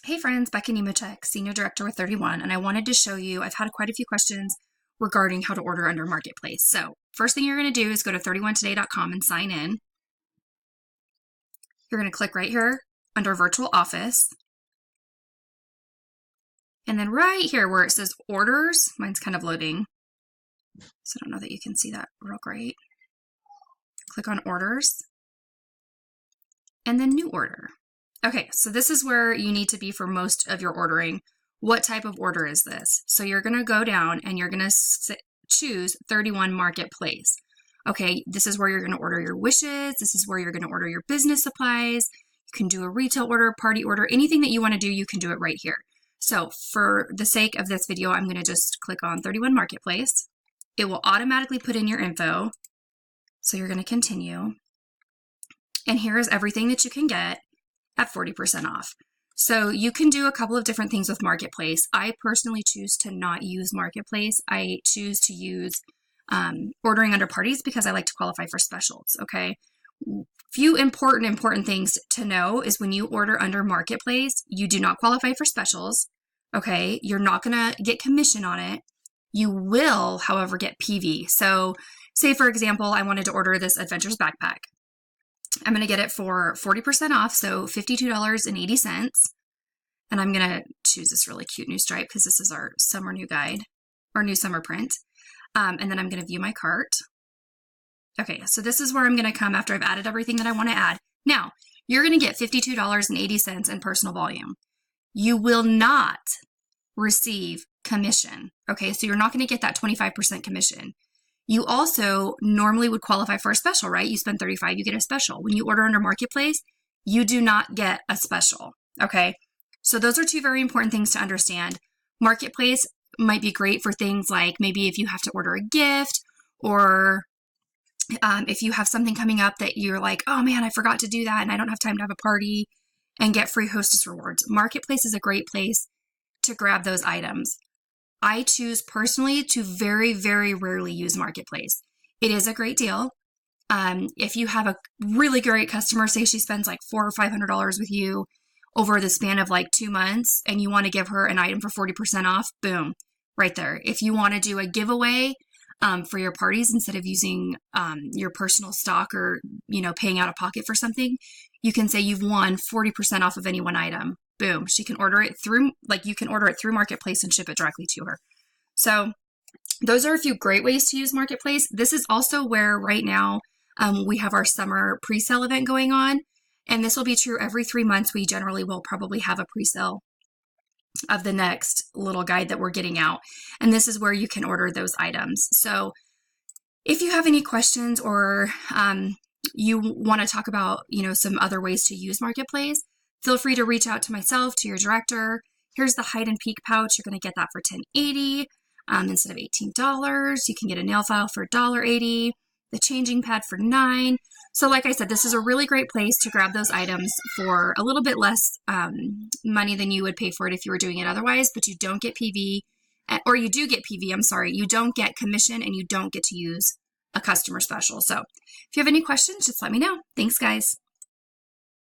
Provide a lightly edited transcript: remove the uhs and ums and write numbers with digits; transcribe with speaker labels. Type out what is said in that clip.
Speaker 1: Hey friends, Becky Nemechek, Senior Director with 31, and I wanted to show you, I've had quite a few questions regarding how to order under Marketplace. So first thing you're going to do is go to 31today.com and sign in. You're going to click right here under Virtual Office. And then right here where it says Orders, mine's kind of loading, so I don't know that you can see that real great. Click on Orders, and then New Order. Okay, so this is where you need to be for most of your ordering. What type of order is this? So you're going to go down and you're going to choose 31 Marketplace. Okay, this is where you're going to order your wishes. This is where you're going to order your business supplies. You can do a retail order, party order, anything that you want to do, you can do it right here. So for the sake of this video, I'm going to just click on 31 Marketplace. It will automatically put in your info. So you're going to continue. And here is everything that you can get at 40% off. So you can do a couple of different things with Marketplace. I personally choose to not use Marketplace. I choose to use ordering under parties because I like to qualify for specials, okay? Few important things to know is when you order under Marketplace, you do not qualify for specials, okay? You're not gonna get commission on it. You will, however, get PV. So say for example, I wanted to order this Adventures backpack. I'm going to get it for 40% off, so $52.80. And I'm going to choose this really cute new stripe because this is our summer new guide, or new summer print. And then I'm going to view my cart. Okay, so this is where I'm going to come after I've added everything that I want to add. Now, you're going to get $52.80 in personal volume. You will not receive commission. Okay, so you're not going to get that 25% commission. You also normally would qualify for a special, right? You spend $35, you get a special. When you order under Marketplace, you do not get a special, okay? So those are two very important things to understand. Marketplace might be great for things like maybe if you have to order a gift, or if you have something coming up that you're like, oh man, I forgot to do that and I don't have time to have a party and get free hostess rewards. Marketplace is a great place to grab those items. I choose personally to very rarely use Marketplace. It is a great deal. If you have a really great customer, say she spends like $400 or $500 with you over the span of like 2 months, and you want to give her an item for 40% off, boom, right there. If you want to do a giveaway for your parties instead of using your personal stock or paying out of pocket for something, you can say you've won 40% off of any one item. Boom, she can order it through, you can order it through Marketplace and ship it directly to her. So those are a few great ways to use Marketplace. This is also where right now we have our summer pre-sale event going on. And this will be true every 3 months. We generally will probably have a pre-sale of the next little guide that we're getting out. And this is where you can order those items. So if you have any questions or you want to talk about, some other ways to use Marketplace, feel free to reach out to myself, to your director. Here's the hide and peek pouch. You're going to get that for $10.80 instead of $18. You can get a nail file for $1.80, the changing pad for $9. So like I said, this is a really great place to grab those items for a little bit less money than you would pay for it if you were doing it otherwise, but you don't get PV, or you do get PV, I'm sorry. You don't get commission and you don't get to use a customer special. So if you have any questions, just let me know. Thanks, guys.